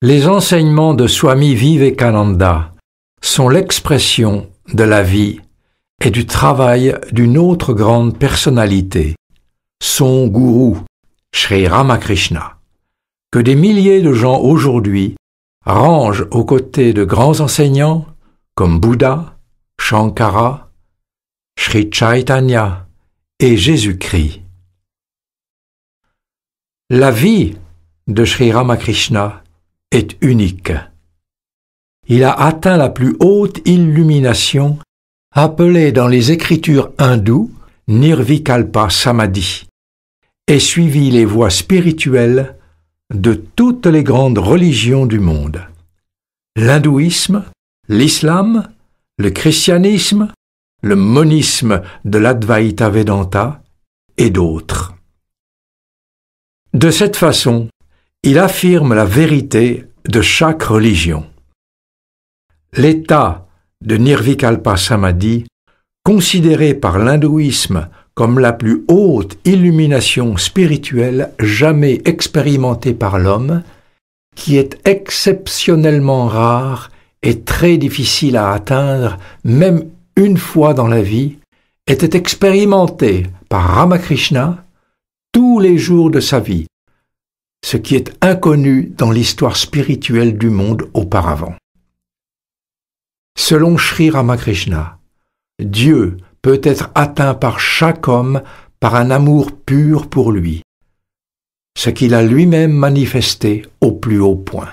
Les enseignements de Swami Vivekananda sont l'expression de la vie et du travail d'une autre grande personnalité, son gourou, Sri Ramakrishna, que des milliers de gens aujourd'hui rangent aux côtés de grands enseignants comme Bouddha, Shankara, Sri Chaitanya et Jésus-Christ. La vie de Sri Ramakrishna est unique. Il a atteint la plus haute illumination, appelée dans les écritures hindoues Nirvikalpa Samadhi, et suivi les voies spirituelles de toutes les grandes religions du monde. L'hindouisme, l'islam, le christianisme, le monisme de l'Advaita Vedanta et d'autres. De cette façon, il affirme la vérité de chaque religion. L'état de Nirvikalpa Samadhi, considéré par l'hindouisme comme la plus haute illumination spirituelle jamais expérimentée par l'homme, qui est exceptionnellement rare et très difficile à atteindre, même une fois dans la vie, était expérimenté par Ramakrishna tous les jours de sa vie, ce qui est inconnu dans l'histoire spirituelle du monde auparavant. Selon Sri Ramakrishna, Dieu peut être atteint par chaque homme par un amour pur pour lui, ce qu'il a lui-même manifesté au plus haut point.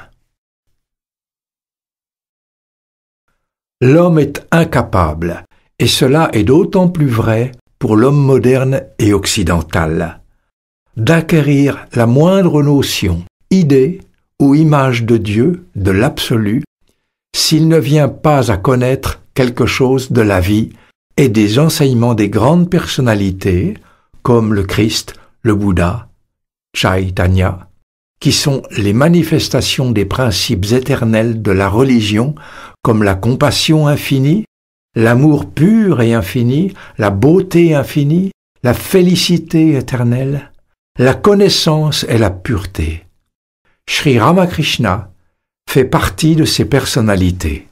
L'homme est incapable, et cela est d'autant plus vrai pour l'homme moderne et occidental, d'acquérir la moindre notion, idée ou image de Dieu, de l'absolu, s'il ne vient pas à connaître quelque chose de la vie et des enseignements des grandes personnalités, comme le Christ, le Bouddha, Chaitanya, qui sont les manifestations des principes éternels de la religion, comme la compassion infinie, l'amour pur et infini, la beauté infinie, la félicité éternelle, la connaissance et la pureté. Sri Ramakrishna fait partie de ces personnalités.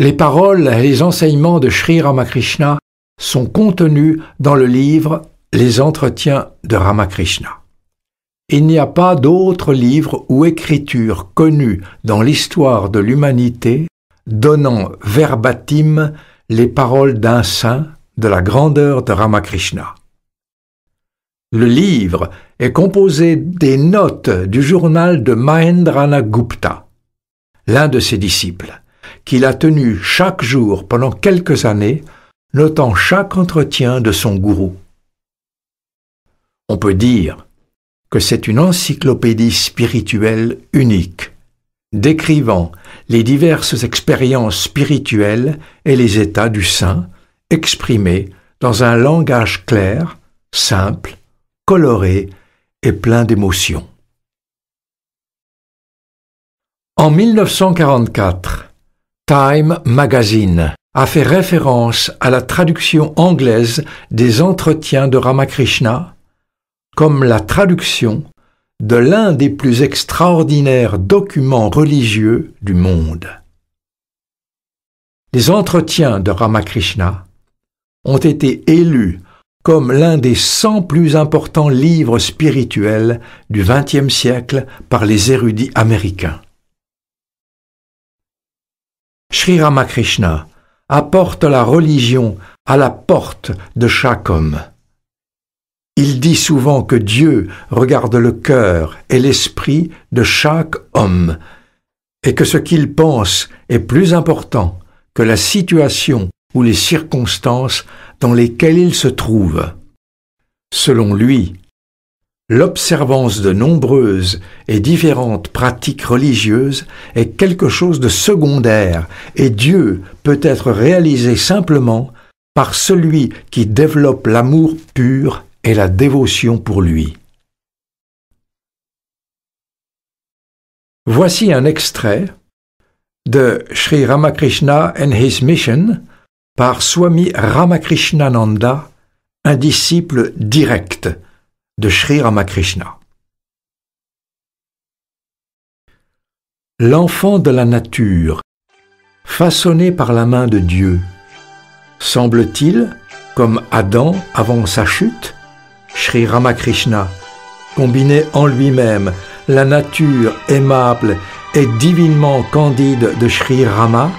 Les paroles et les enseignements de Sri Ramakrishna sont contenus dans le livre Les Entretiens de Ramakrishna. Il n'y a pas d'autre livre ou écriture connue dans l'histoire de l'humanité donnant verbatim les paroles d'un saint de la grandeur de Ramakrishna. Le livre est composé des notes du journal de Mahendrana Gupta, l'un de ses disciples, qu'il a tenu chaque jour pendant quelques années, notant chaque entretien de son gourou. On peut dire que c'est une encyclopédie spirituelle unique, décrivant les diverses expériences spirituelles et les états du saint, exprimés dans un langage clair, simple, coloré et plein d'émotions. En 1944, Time Magazine a fait référence à la traduction anglaise des Entretiens de Ramakrishna comme la traduction de l'un des plus extraordinaires documents religieux du monde. Les Entretiens de Ramakrishna ont été élus comme l'un des 100 plus importants livres spirituels du XXe siècle par les érudits américains. Sri Ramakrishna apporte la religion à la porte de chaque homme. Il dit souvent que Dieu regarde le cœur et l'esprit de chaque homme et que ce qu'il pense est plus important que la situation ou les circonstances dans lesquelles il se trouve. Selon lui, l'observance de nombreuses et différentes pratiques religieuses est quelque chose de secondaire et Dieu peut être réalisé simplement par celui qui développe l'amour pur et la dévotion pour lui. Voici un extrait de Sri Ramakrishna and His Mission par Swami Ramakrishnananda, un disciple direct de Sri Ramakrishna. L'enfant de la nature, façonné par la main de Dieu, semble-t-il, comme Adam avant sa chute, Sri Ramakrishna combinait en lui-même la nature aimable et divinement candide de Sri Rama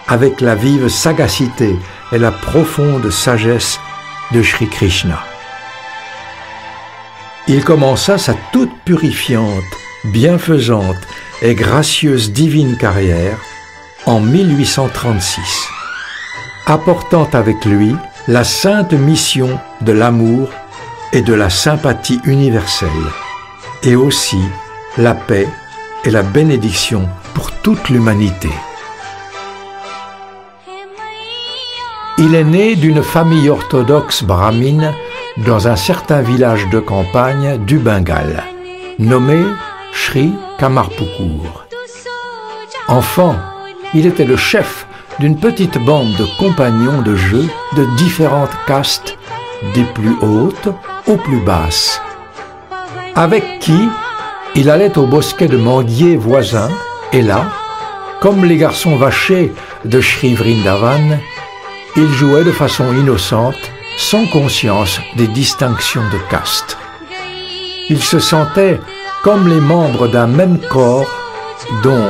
avec la vive sagacité et la profonde sagesse de Sri Krishna. Il commença sa toute purifiante, bienfaisante et gracieuse divine carrière en 1836, apportant avec lui la sainte mission de l'amour et de la sympathie universelle, et aussi la paix et la bénédiction pour toute l'humanité. Il est né d'une famille orthodoxe brahmine dans un certain village de campagne du Bengale, nommé Sri Kamarpukur. Enfant, il était le chef d'une petite bande de compagnons de jeu de différentes castes, des plus hautes aux plus basses, avec qui il allait au bosquet de manguiers voisins, et là, comme les garçons vachés de Sri Vrindavan, il jouait de façon innocente, sans conscience des distinctions de caste. Il se sentait comme les membres d'un même corps dont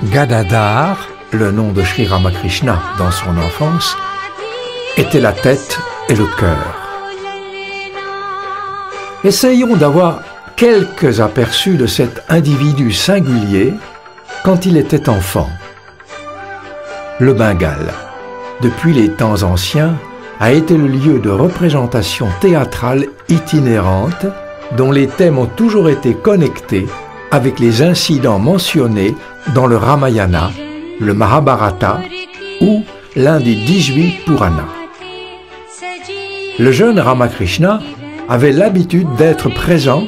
Gadadhar, le nom de Sri Ramakrishna dans son enfance, était la tête et le cœur. Essayons d'avoir quelques aperçus de cet individu singulier quand il était enfant. Le Bengale, depuis les temps anciens, a été le lieu de représentation théâtrale itinérante dont les thèmes ont toujours été connectés avec les incidents mentionnés dans le Ramayana, le Mahabharata ou l'un des 18 Puranas. Le jeune Ramakrishna avait l'habitude d'être présent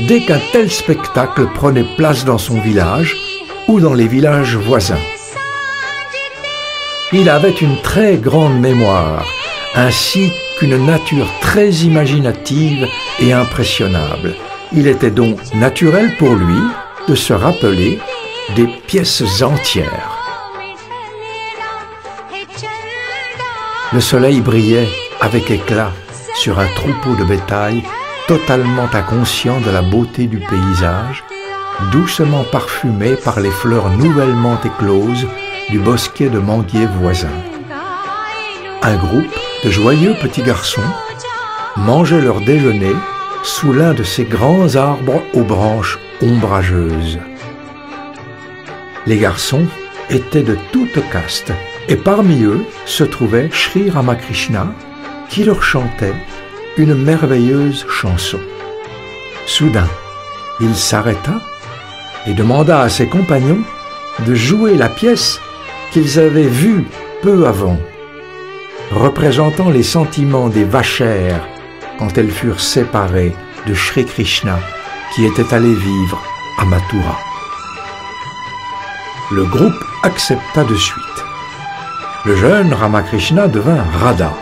dès qu'un tel spectacle prenait place dans son village ou dans les villages voisins. Il avait une très grande mémoire, ainsi qu'une nature très imaginative et impressionnable. Il était donc naturel pour lui de se rappeler des pièces entières. Le soleil brillait avec éclat sur un troupeau de bétail totalement inconscient de la beauté du paysage, doucement parfumé par les fleurs nouvellement écloses du bosquet de manguiers voisins. Un groupe de joyeux petits garçons mangeaient leur déjeuner sous l'un de ces grands arbres aux branches ombrageuses. Les garçons étaient de toutes castes, et parmi eux se trouvait Sri Ramakrishna, qui leur chantait une merveilleuse chanson. Soudain, il s'arrêta et demanda à ses compagnons de jouer la pièce qu'ils avaient vue peu avant, représentant les sentiments des vachères quand elles furent séparées de Sri Krishna qui était allé vivre à Mathura. Le groupe accepta de suite. Le jeune Ramakrishna devint Radha,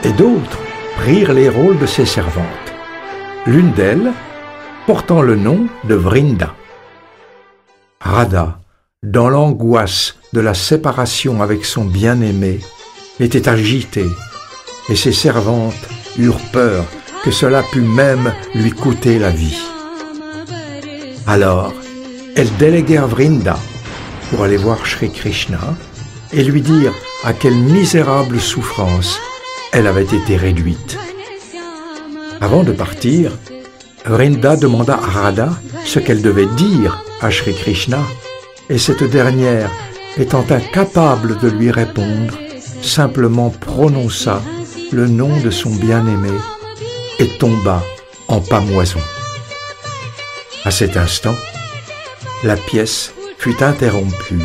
et d'autres prirent les rôles de ses servantes, l'une d'elles portant le nom de Vrinda. Radha, dans l'angoisse de la séparation avec son bien-aimé, était agitée, et ses servantes eurent peur que cela pût même lui coûter la vie. Alors, elles déléguèrent Vrinda pour aller voir Sri Krishna et lui dire à quelle misérable souffrance elle avait été réduite. Avant de partir, Vrinda demanda à Radha ce qu'elle devait dire à Sri Krishna, et cette dernière, étant incapable de lui répondre, simplement prononça le nom de son bien-aimé et tomba en pâmoison. À cet instant, la pièce fut interrompue,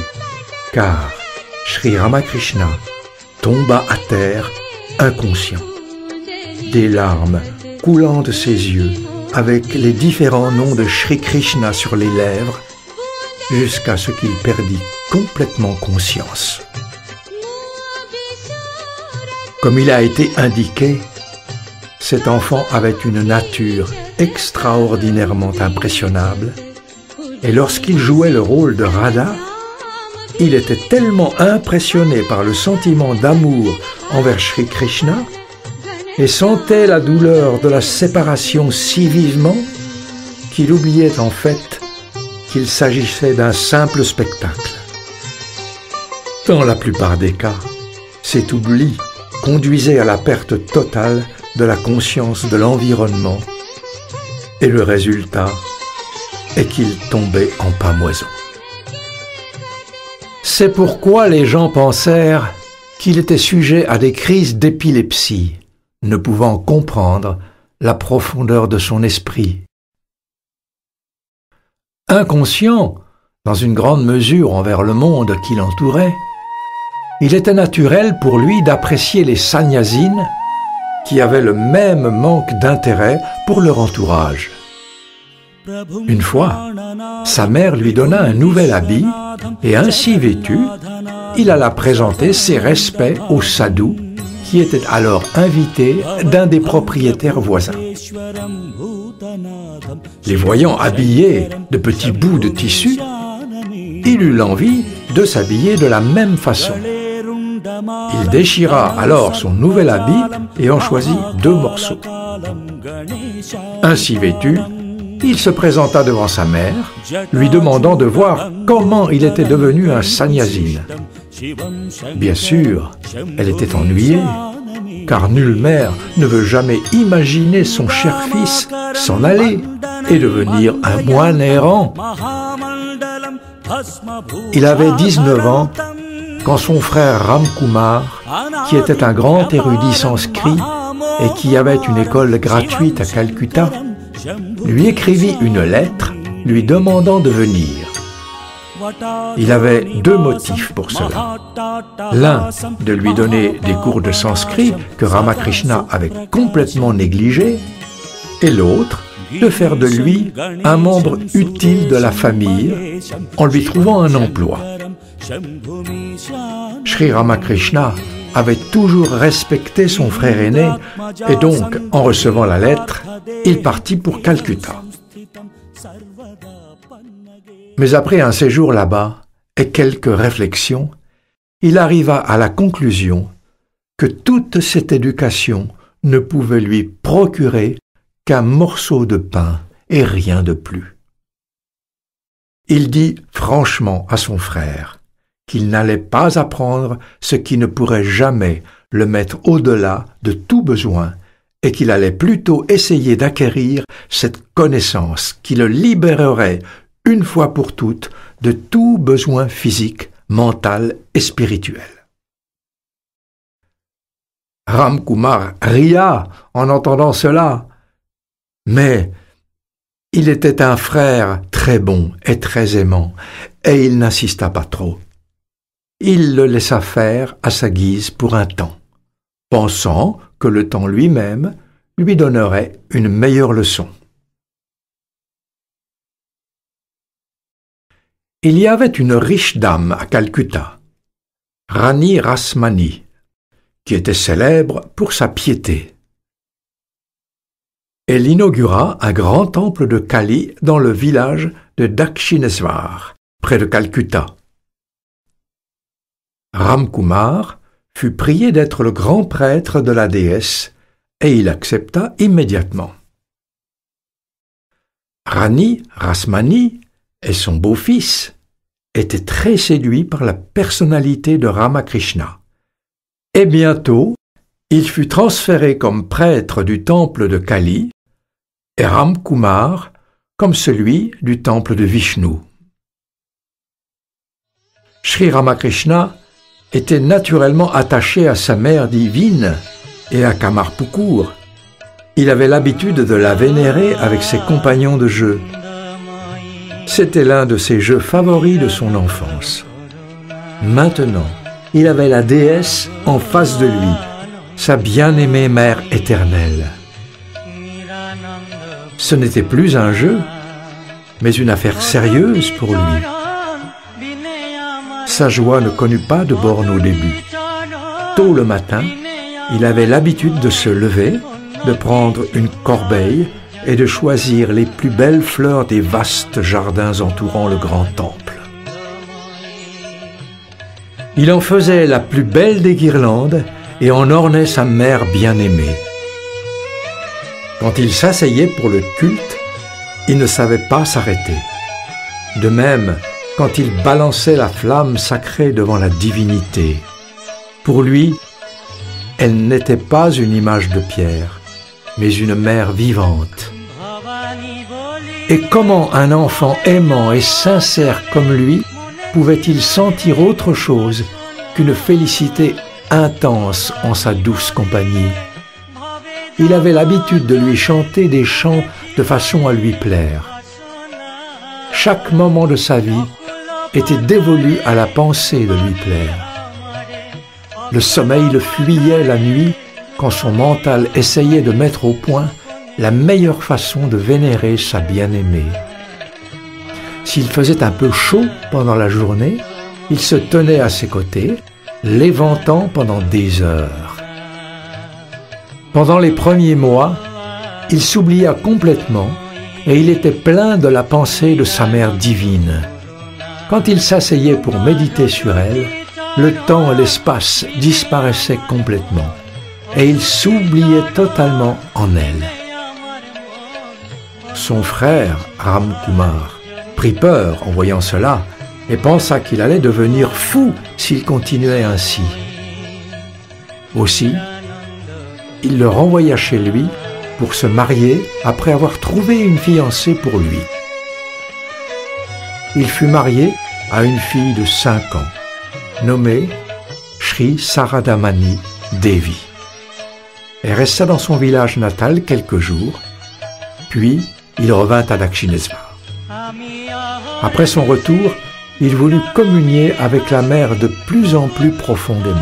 car Sri Ramakrishna tomba à terre inconscient, des larmes coulant de ses yeux avec les différents noms de Sri Krishna sur les lèvres, jusqu'à ce qu'il perdit complètement conscience. Comme il a été indiqué, cet enfant avait une nature extraordinairement impressionnable, et lorsqu'il jouait le rôle de Radha, il était tellement impressionné par le sentiment d'amour envers Sri Krishna et sentait la douleur de la séparation si vivement qu'il oubliait en fait qu'il s'agissait d'un simple spectacle. Dans la plupart des cas, cet oubli conduisait à la perte totale de la conscience de l'environnement et le résultat est qu'il tombait en pâmoison. C'est pourquoi les gens pensèrent qu'il était sujet à des crises d'épilepsie, ne pouvant comprendre la profondeur de son esprit. Inconscient, dans une grande mesure envers le monde qui l'entourait, il était naturel pour lui d'apprécier les sannyasines qui avaient le même manque d'intérêt pour leur entourage. Une fois, sa mère lui donna un nouvel habit et ainsi vêtu, il alla présenter ses respects au sadhu qui était alors invité d'un des propriétaires voisins. Les voyant habillés de petits bouts de tissu, il eut l'envie de s'habiller de la même façon. Il déchira alors son nouvel habit et en choisit 2 morceaux. Ainsi vêtu, il se présenta devant sa mère, lui demandant de voir comment il était devenu un sannyasine. Bien sûr, elle était ennuyée, car nulle mère ne veut jamais imaginer son cher fils s'en aller et devenir un moine errant. Il avait 19 ans quand son frère Ramkumar, qui était un grand érudit sanskrit et qui avait une école gratuite à Calcutta, lui écrivit une lettre lui demandant de venir. Il avait 2 motifs pour cela. L'un, de lui donner des cours de sanskrit que Ramakrishna avait complètement négligés, et l'autre, de faire de lui un membre utile de la famille en lui trouvant un emploi. Sri Ramakrishna avait toujours respecté son frère aîné et donc, en recevant la lettre, il partit pour Calcutta. Mais après un séjour là-bas et quelques réflexions, il arriva à la conclusion que toute cette éducation ne pouvait lui procurer qu'un morceau de pain et rien de plus. Il dit franchement à son frère qu'il n'allait pas apprendre ce qui ne pourrait jamais le mettre au-delà de tout besoin et qu'il allait plutôt essayer d'acquérir cette connaissance qui le libérerait une fois pour toutes de tout besoin physique, mental et spirituel. Ramkumar ria en entendant cela, mais il était un frère très bon et très aimant, et il n'insista pas trop. Il le laissa faire à sa guise pour un temps, pensant que le temps lui-même lui donnerait une meilleure leçon. Il y avait une riche dame à Calcutta, Rani Rasmani, qui était célèbre pour sa piété. Elle inaugura un grand temple de Kali dans le village de Dakshineswar, près de Calcutta. Ramkumar fut prié d'être le grand prêtre de la déesse et il accepta immédiatement. Rani Rasmani et son beau-fils étaient très séduits par la personnalité de Ramakrishna. Et bientôt, il fut transféré comme prêtre du temple de Kali et Ramkumar comme celui du temple de Vishnu. Sri Ramakrishna était naturellement attaché à sa mère divine et à Kamarpukur. Il avait l'habitude de la vénérer avec ses compagnons de jeu. C'était l'un de ses jeux favoris de son enfance. Maintenant, il avait la déesse en face de lui, sa bien-aimée mère éternelle. Ce n'était plus un jeu, mais une affaire sérieuse pour lui. Sa joie ne connut pas de borne au début. Tôt le matin, il avait l'habitude de se lever, de prendre une corbeille et de choisir les plus belles fleurs des vastes jardins entourant le grand temple. Il en faisait la plus belle des guirlandes et en ornait sa mère bien-aimée. Quand il s'asseyait pour le culte, il ne savait pas s'arrêter. De même, quand il balançait la flamme sacrée devant la divinité. Pour lui, elle n'était pas une image de pierre, mais une mère vivante. Et comment un enfant aimant et sincère comme lui pouvait-il sentir autre chose qu'une félicité intense en sa douce compagnie? Il avait l'habitude de lui chanter des chants de façon à lui plaire. Chaque moment de sa vie était dévolu à la pensée de lui plaire. Le sommeil le fuyait la nuit quand son mental essayait de mettre au point la meilleure façon de vénérer sa bien-aimée. S'il faisait un peu chaud pendant la journée, il se tenait à ses côtés, l'éventant pendant des heures. Pendant les premiers mois, il s'oublia complètement et il était plein de la pensée de sa mère divine. Quand il s'asseyait pour méditer sur elle, le temps et l'espace disparaissaient complètement et il s'oubliait totalement en elle. Son frère, Ram Kumar, prit peur en voyant cela et pensa qu'il allait devenir fou s'il continuait ainsi. Aussi, il le renvoya chez lui pour se marier après avoir trouvé une fiancée pour lui. Il fut marié à une fille de 5 ans, nommée Sri Saradamani Devi. Elle resta dans son village natal quelques jours, puis il revint à Dakshineswar. Après son retour, il voulut communier avec la mère de plus en plus profondément.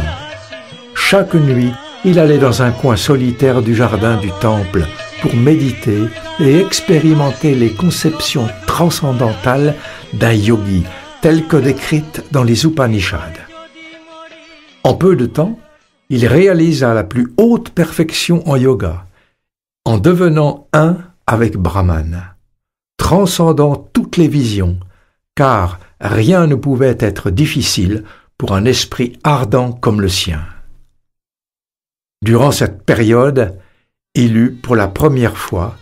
Chaque nuit, il allait dans un coin solitaire du jardin du temple pour méditer et expérimenter les conceptions transcendantales d'un yogi, telles que décrites dans les Upanishads. En peu de temps, il réalisa la plus haute perfection en yoga, en devenant un avec Brahman, transcendant toutes les visions, car rien ne pouvait être difficile pour un esprit ardent comme le sien. Durant cette période, il eut pour la première fois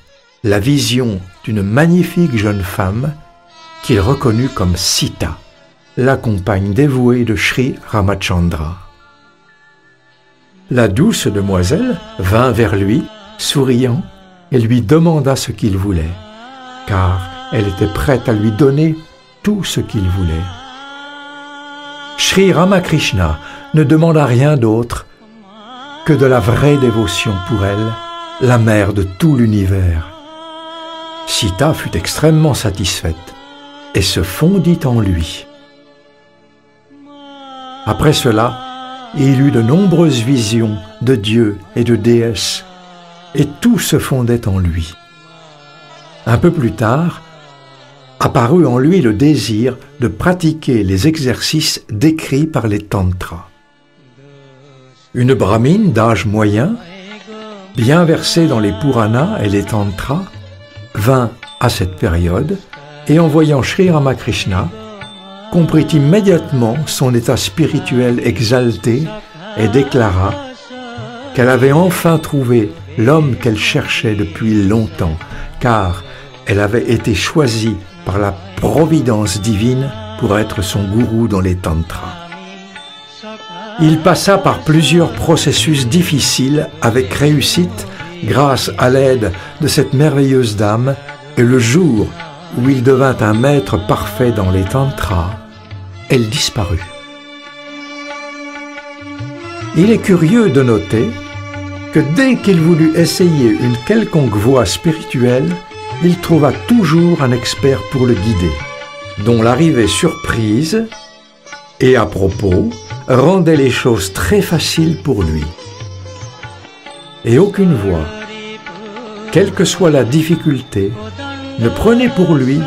la vision d'une magnifique jeune femme qu'il reconnut comme Sita, la compagne dévouée de Sri Ramachandra. La douce demoiselle vint vers lui, souriant, et lui demanda ce qu'il voulait, car elle était prête à lui donner tout ce qu'il voulait. Sri Ramakrishna ne demanda rien d'autre que de la vraie dévotion pour elle, la mère de tout l'univers. Sita fut extrêmement satisfaite et se fondit en lui. Après cela, il eut de nombreuses visions de Dieu et de déesses, et tout se fondait en lui. Un peu plus tard, apparut en lui le désir de pratiquer les exercices décrits par les tantras. Une brahmine d'âge moyen, bien versée dans les Puranas et les Tantras, vint à cette période et en voyant Sri Ramakrishna, comprit immédiatement son état spirituel exalté et déclara qu'elle avait enfin trouvé l'homme qu'elle cherchait depuis longtemps, car elle avait été choisie par la providence divine pour être son gourou dans les Tantras. Il passa par plusieurs processus difficiles avec réussite grâce à l'aide de cette merveilleuse dame, et le jour où il devint un maître parfait dans les Tantras, elle disparut. Il est curieux de noter que dès qu'il voulut essayer une quelconque voie spirituelle, il trouva toujours un expert pour le guider, dont l'arrivée surprise et à propos rendait les choses très faciles pour lui. Et aucune voie, quelle que soit la difficulté, ne prenait pour lui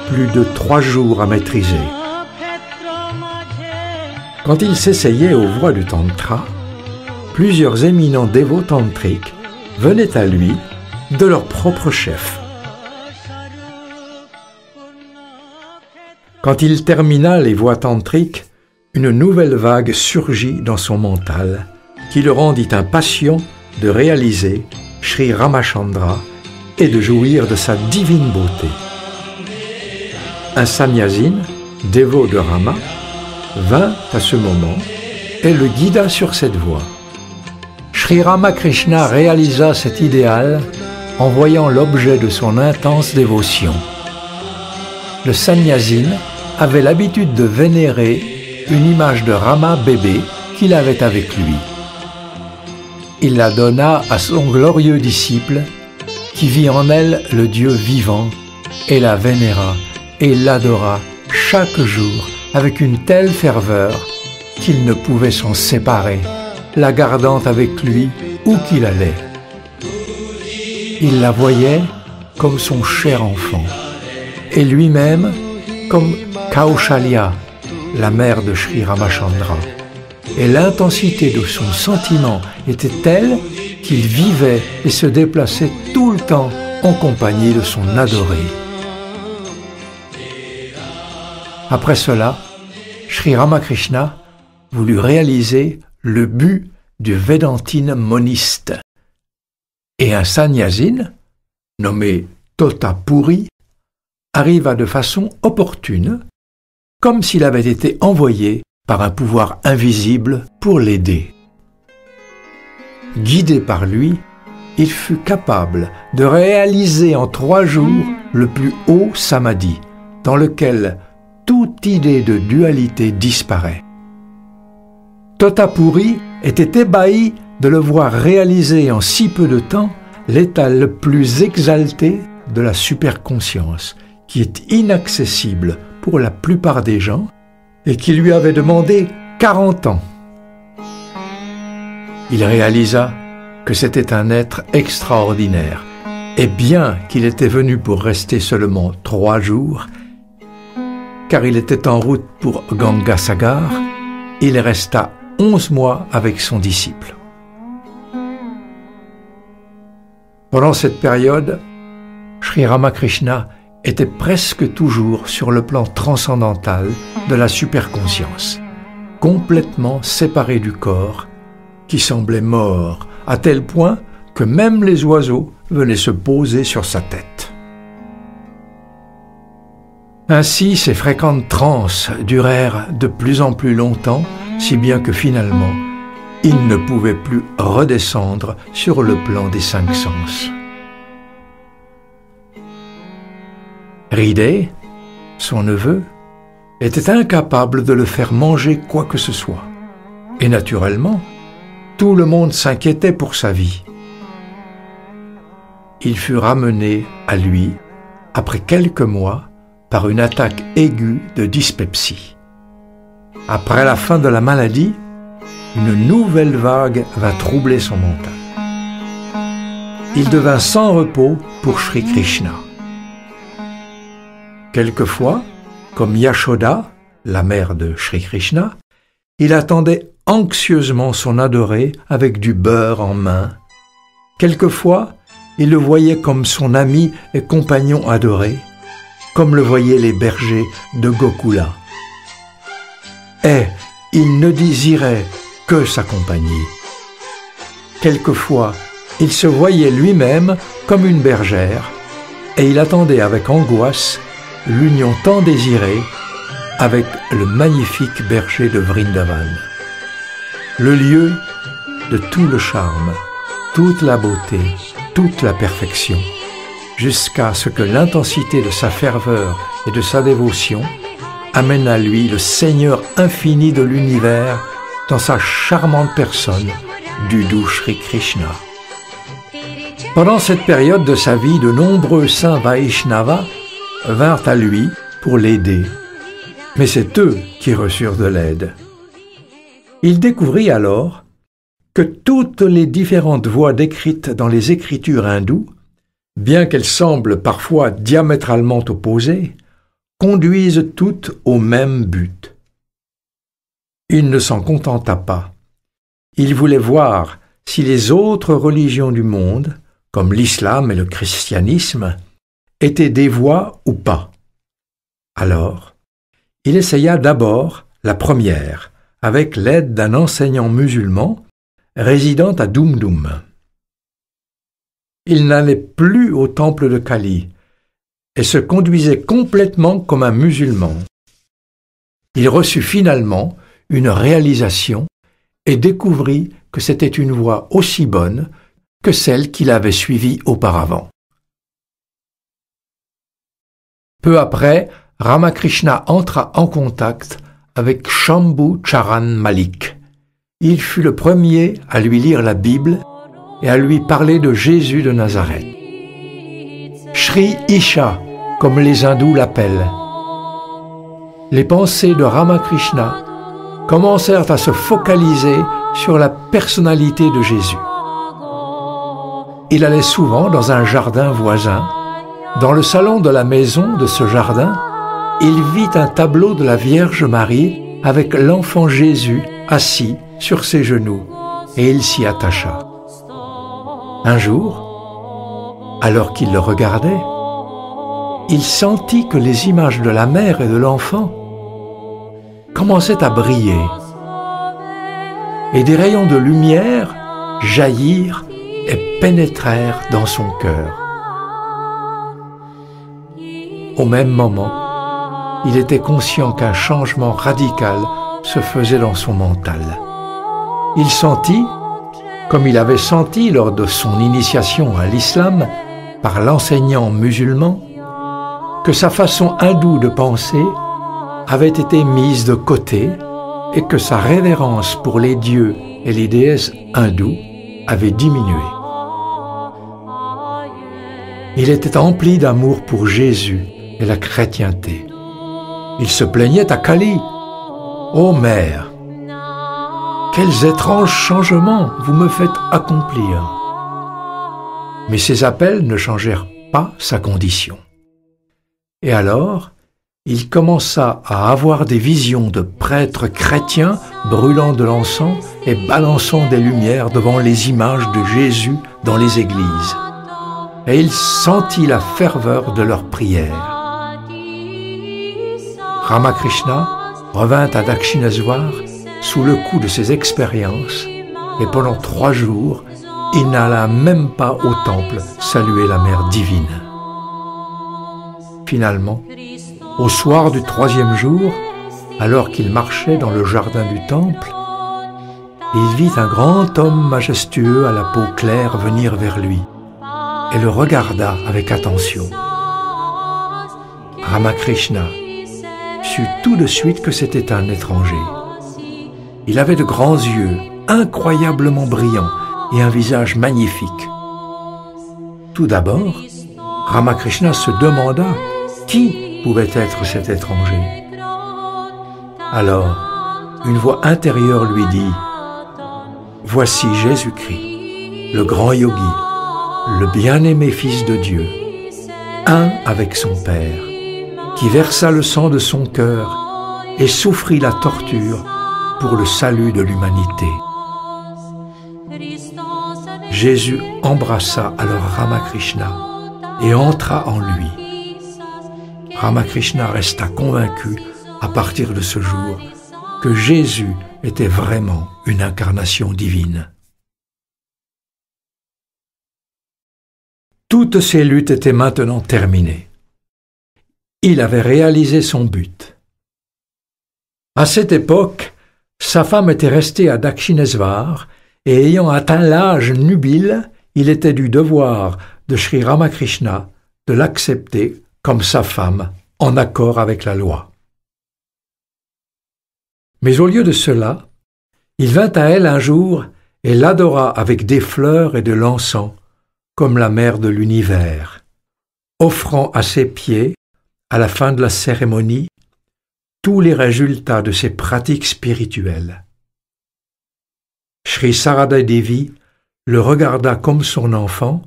plus de 3 jours à maîtriser. Quand il s'essayait aux voies du Tantra, plusieurs éminents dévots tantriques venaient à lui de leur propre chef. Quand il termina les voies tantriques, une nouvelle vague surgit dans son mental, qui le rendit impatient de réaliser Sri Ramachandra et de jouir de sa divine beauté. Un sannyasine, dévot de Rama, vint à ce moment et le guida sur cette voie. Sri Ramakrishna réalisa cet idéal en voyant l'objet de son intense dévotion. Le sannyasine avait l'habitude de vénérer une image de Rama bébé qu'il avait avec lui. Il la donna à son glorieux disciple qui vit en elle le Dieu vivant et la vénéra et l'adora chaque jour avec une telle ferveur qu'il ne pouvait s'en séparer, la gardant avec lui où qu'il allait. Il la voyait comme son cher enfant, et lui-même comme Kaushalya, la mère de Sri Ramachandra. Et l'intensité de son sentiment était telle qu'il vivait et se déplaçait tout le temps en compagnie de son adoré. Après cela, Sri Ramakrishna voulut réaliser le but du Vedantine moniste. Et un sannyasine, nommé Totapuri, arriva de façon opportune, comme s'il avait été envoyé par un pouvoir invisible pour l'aider. Guidé par lui, il fut capable de réaliser en 3 jours le plus haut samadhi, dans lequel toute idée de dualité disparaît. Totapuri était ébahi de le voir réaliser en si peu de temps l'état le plus exalté de la superconscience, qui est inaccessible pour la plupart des gens et qui lui avait demandé 40 ans. Il réalisa que c'était un être extraordinaire, et bien qu'il était venu pour rester seulement 3 jours, car il était en route pour Gangasagar, il resta 11 mois avec son disciple. Pendant cette période, Sri Ramakrishna était presque toujours sur le plan transcendantal de la superconscience, complètement séparé du corps, qui semblait mort, à tel point que même les oiseaux venaient se poser sur sa tête. Ainsi, ces fréquentes transes durèrent de plus en plus longtemps, si bien que finalement, il ne pouvait plus redescendre sur le plan des 5 sens. Hridaya, son neveu, était incapable de le faire manger quoi que ce soit. Et naturellement, tout le monde s'inquiétait pour sa vie. Il fut ramené à lui, après quelques mois, par une attaque aiguë de dyspepsie. Après la fin de la maladie, une nouvelle vague vint troubler son mental. Il devint sans repos pour Sri Krishna. Quelquefois, comme Yashoda, la mère de Sri Krishna, il attendait anxieusement son adoré avec du beurre en main. Quelquefois, il le voyait comme son ami et compagnon adoré, comme le voyaient les bergers de Gokula. Et il ne désirait que sa compagnie. Quelquefois, il se voyait lui-même comme une bergère, et il attendait avec angoisse l'union tant désirée avec le magnifique berger de Vrindavan, le lieu de tout le charme, toute la beauté, toute la perfection, jusqu'à ce que l'intensité de sa ferveur et de sa dévotion amène à lui le Seigneur infini de l'univers dans sa charmante personne du doux Sri Krishna. Pendant cette période de sa vie, de nombreux saints Vaishnavas vinrent à lui pour l'aider, mais c'est eux qui reçurent de l'aide. Il découvrit alors que toutes les différentes voies décrites dans les écritures hindoues, bien qu'elles semblent parfois diamétralement opposées, conduisent toutes au même but. Il ne s'en contenta pas. Il voulait voir si les autres religions du monde, comme l'islam et le christianisme, étaient des voies ou pas. Alors, il essaya d'abord la première, avec l'aide d'un enseignant musulman résidant à Doum. Il n'allait plus au temple de Kali et se conduisait complètement comme un musulman. Il reçut finalement une réalisation et découvrit que c'était une voie aussi bonne que celle qu'il avait suivie auparavant. Peu après, Ramakrishna entra en contact avec Shambhu Charan Malik. Il fut le premier à lui lire la Bible et à lui parler de Jésus de Nazareth. Sri Isha, comme les hindous l'appellent. Les pensées de Ramakrishna commencèrent à se focaliser sur la personnalité de Jésus. Il allait souvent dans un jardin voisin. Dans le salon de la maison de ce jardin, il vit un tableau de la Vierge Marie avec l'enfant Jésus assis sur ses genoux, et il s'y attacha. Un jour, alors qu'il le regardait, il sentit que les images de la mère et de l'enfant commençaient à briller, et des rayons de lumière jaillirent et pénétrèrent dans son cœur. Au même moment, il était conscient qu'un changement radical se faisait dans son mental. Il sentit, comme il avait senti lors de son initiation à l'islam par l'enseignant musulman, que sa façon hindoue de penser avait été mise de côté et que sa révérence pour les dieux et les déesses hindous avait diminué. Il était empli d'amour pour Jésus et la chrétienté. Il se plaignait à Kali. « Ô mère, quels étranges changements vous me faites accomplir !» Mais ces appels ne changèrent pas sa condition. Et alors, il commença à avoir des visions de prêtres chrétiens brûlant de l'encens et balançant des lumières devant les images de Jésus dans les églises. Et il sentit la ferveur de leurs prières. Ramakrishna revint à Dakshineswar sous le coup de ses expériences et pendant 3 jours, il n'alla même pas au temple saluer la Mère divine. Finalement, au soir du 3e jour, alors qu'il marchait dans le jardin du temple, il vit un grand homme majestueux à la peau claire venir vers lui et le regarda avec attention. Ramakrishna sut tout de suite que c'était un étranger. Il avait de grands yeux, incroyablement brillants, et un visage magnifique. Tout d'abord, Ramakrishna se demanda qui pouvait être cet étranger. Alors, une voix intérieure lui dit « Voici Jésus-Christ, le grand yogi, le bien-aimé Fils de Dieu, un avec son Père, qui versa le sang de son cœur et souffrit la torture pour le salut de l'humanité. » Jésus embrassa alors Ramakrishna et entra en lui. Ramakrishna resta convaincu à partir de ce jour que Jésus était vraiment une incarnation divine. Toutes ses luttes étaient maintenant terminées. Il avait réalisé son but. À cette époque, sa femme était restée à Dakshineswar et ayant atteint l'âge nubile, il était du devoir de Sri Ramakrishna de l'accepter comme sa femme en accord avec la loi. Mais au lieu de cela, il vint à elle un jour et l'adora avec des fleurs et de l'encens comme la mère de l'univers, offrant à ses pieds, à la fin de la cérémonie, tous les résultats de ses pratiques spirituelles. Sri Sarada Devi le regarda comme son enfant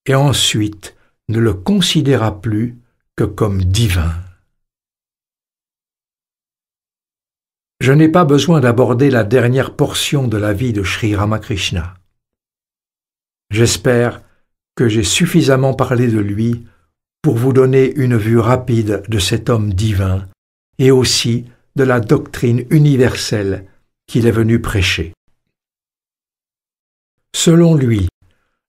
et ensuite ne le considéra plus que comme divin. Je n'ai pas besoin d'aborder la dernière portion de la vie de Sri Ramakrishna. J'espère que j'ai suffisamment parlé de lui pour vous donner une vue rapide de cet homme divin et aussi de la doctrine universelle qu'il est venu prêcher. Selon lui,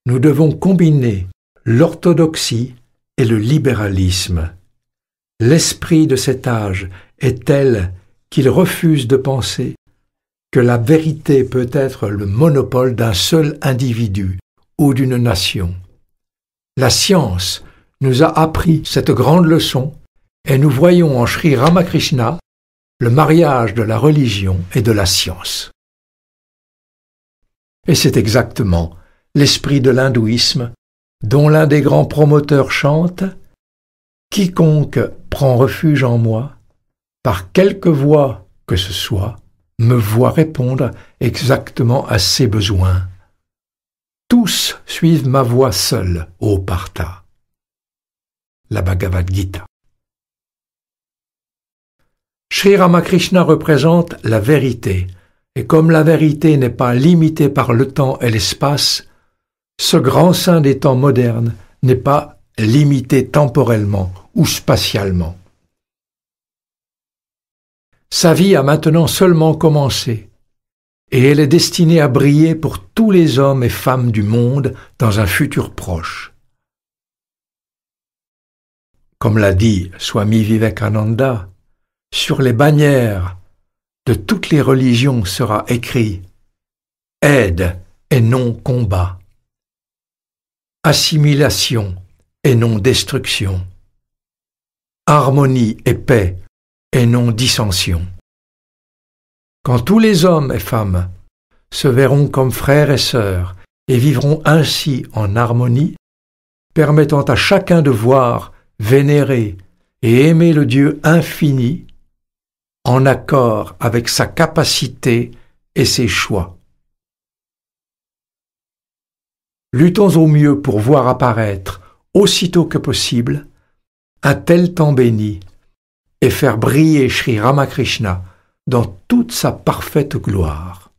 nous devons combiner l'orthodoxie et le libéralisme. L'esprit de cet âge est tel qu'il refuse de penser que la vérité peut être le monopole d'un seul individu ou d'une nation. La science nous a appris cette grande leçon et nous voyons en Sri Ramakrishna le mariage de la religion et de la science. Et c'est exactement l'esprit de l'hindouisme dont l'un des grands promoteurs chante « Quiconque prend refuge en moi, par quelque voie que ce soit, me voit répondre exactement à ses besoins. Tous suivent ma voie seule, ô Partha. » La Bhagavad Gita. Sri Ramakrishna représente la vérité, et comme la vérité n'est pas limitée par le temps et l'espace, ce grand saint des temps modernes n'est pas limité temporellement ou spatialement. Sa vie a maintenant seulement commencé, et elle est destinée à briller pour tous les hommes et femmes du monde dans un futur proche. Comme l'a dit Swami Vivekananda, sur les bannières de toutes les religions sera écrit « Aide et non combat », assimilation et non destruction, harmonie et paix et non dissension. Quand tous les hommes et femmes se verront comme frères et sœurs et vivront ainsi en harmonie, permettant à chacun de voir, vénérer et aimer le Dieu infini, en accord avec sa capacité et ses choix. Luttons au mieux pour voir apparaître, aussitôt que possible, un tel temps béni et faire briller Sri Ramakrishna dans toute sa parfaite gloire.